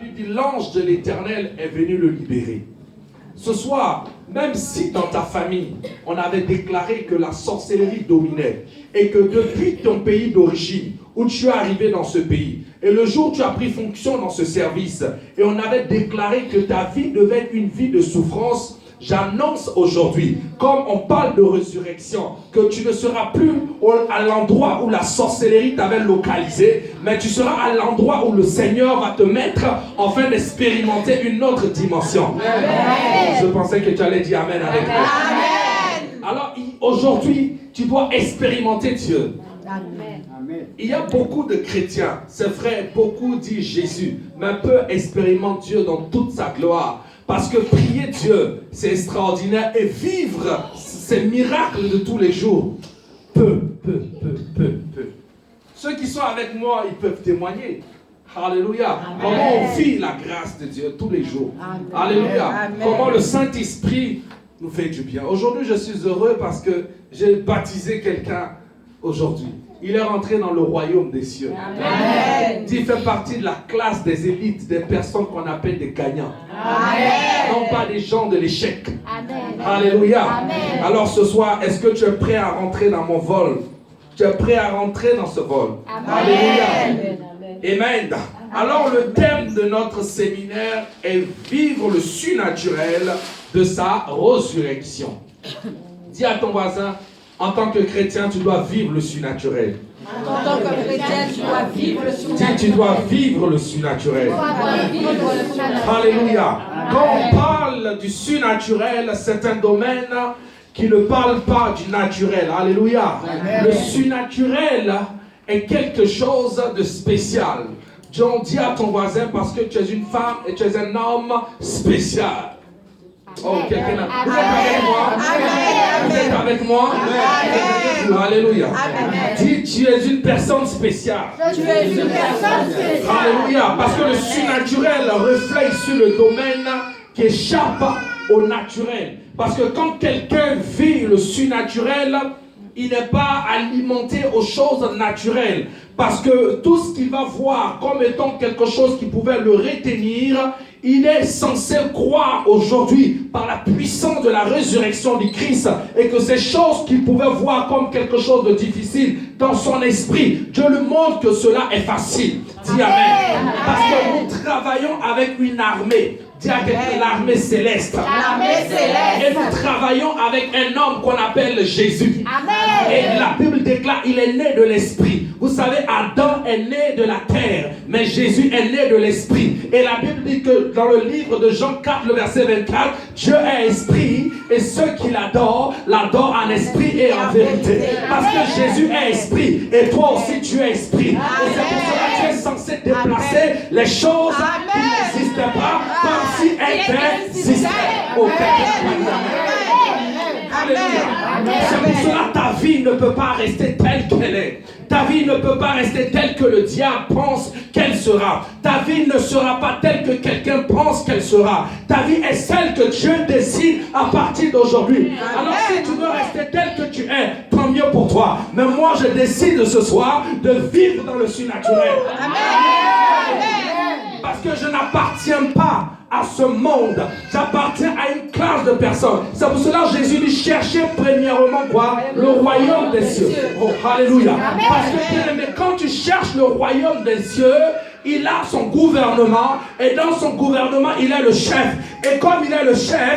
Il dit, l'ange de l'Éternel est venu le libérer. Ce soir, même si dans ta famille, on avait déclaré que la sorcellerie dominait et que depuis ton pays d'origine, où tu es arrivé dans ce pays, et le jour où tu as pris fonction dans ce service, et on avait déclaré que ta vie devait être une vie de souffrance, j'annonce aujourd'hui, comme on parle de résurrection, que tu ne seras plus à l'endroit où la sorcellerie t'avait localisé, mais tu seras à l'endroit où le Seigneur va te mettre afin d'expérimenter une autre dimension. Amen. Je pensais que tu allais dire Amen avec moi. Amen. Alors aujourd'hui, tu dois expérimenter Dieu. Amen. Il y a beaucoup de chrétiens, c'est vrai, beaucoup disent Jésus, mais peu expérimentent Dieu dans toute sa gloire. Parce que prier Dieu, c'est extraordinaire. Et vivre ces miracles de tous les jours, peu. Ceux qui sont avec moi, ils peuvent témoigner. Alléluia. Amen. Comment on vit la grâce de Dieu tous les jours. Amen. Alléluia. Amen. Comment le Saint-Esprit nous fait du bien. Aujourd'hui, je suis heureux parce que j'ai baptisé quelqu'un aujourd'hui. Il est rentré dans le royaume des cieux. Amen. Il fait partie de la classe des élites, des personnes qu'on appelle des gagnants. Amen. Non pas des gens de l'échec. Amen. Alléluia. Amen. Alors ce soir, est-ce que tu es prêt à rentrer dans mon vol? Tu es prêt à rentrer dans ce vol? Amen. Alléluia. Amen. Alors le thème de notre séminaire est vivre le surnaturel de sa résurrection. Dis à ton voisin, en tant que chrétien, tu dois vivre le surnaturel. En tant que chrétien, tu dois vivre le surnaturel. Dis, tu dois vivre le surnaturel. Alléluia. Quand on parle du surnaturel, c'est un domaine qui ne parle pas du naturel. Alléluia. Le surnaturel est quelque chose de spécial. John, dis à ton voisin parce que tu es une femme et tu es un homme spécial. Oh, quelqu'un là. Vous êtes avec moi? Vous êtes avec moi? Alléluia. Dis, tu es une personne spéciale. Tu es une personne spéciale. Alléluia. Parce que le surnaturel reflète sur le domaine qui échappe au naturel. Parce que quand quelqu'un vit le surnaturel, il n'est pas alimenté aux choses naturelles. Parce que tout ce qu'il va voir comme étant quelque chose qui pouvait le retenir, il est censé croire aujourd'hui par la puissance de la résurrection du Christ et que ces choses qu'il pouvait voir comme quelque chose de difficile dans son esprit, Dieu lui montre que cela est facile. Dis Amen. Parce que nous travaillons avec une armée. Dis à quelqu'un l'armée céleste. L'armée céleste. Et nous travaillons avec un homme qu'on appelle Jésus. Amen. Et la Bible déclare il est né de l'esprit. Vous savez, Adam est né de la terre, mais Jésus est né de l'esprit. Et la Bible dit que dans le livre de Jean 4, le verset 24, Dieu est esprit et ceux qui l'adorent en esprit et en vérité. Parce que Jésus est esprit et toi aussi tu es esprit. Et c'est pour cela que tu es censé déplacer les choses qui n'existaient pas comme si elles existaient. C'est pour cela que ta vie ne peut pas rester telle qu'elle est. Ta vie ne peut pas rester telle que le diable pense qu'elle sera. Ta vie ne sera pas telle que quelqu'un pense qu'elle sera. Ta vie est celle que Dieu décide à partir d'aujourd'hui. Alors si tu veux rester tel que tu es, tant mieux pour toi. Mais moi je décide ce soir de vivre dans le surnaturel. Parce que je n'appartiens pas à ce monde. J'appartiens à une classe de personnes. C'est pour cela que Jésus dit cherchez premièrement quoi? Le royaume des cieux. Oh, alléluia. Parce que quand tu cherches le royaume des cieux, il a son gouvernement et dans son gouvernement, il est le chef. Et comme il est le chef,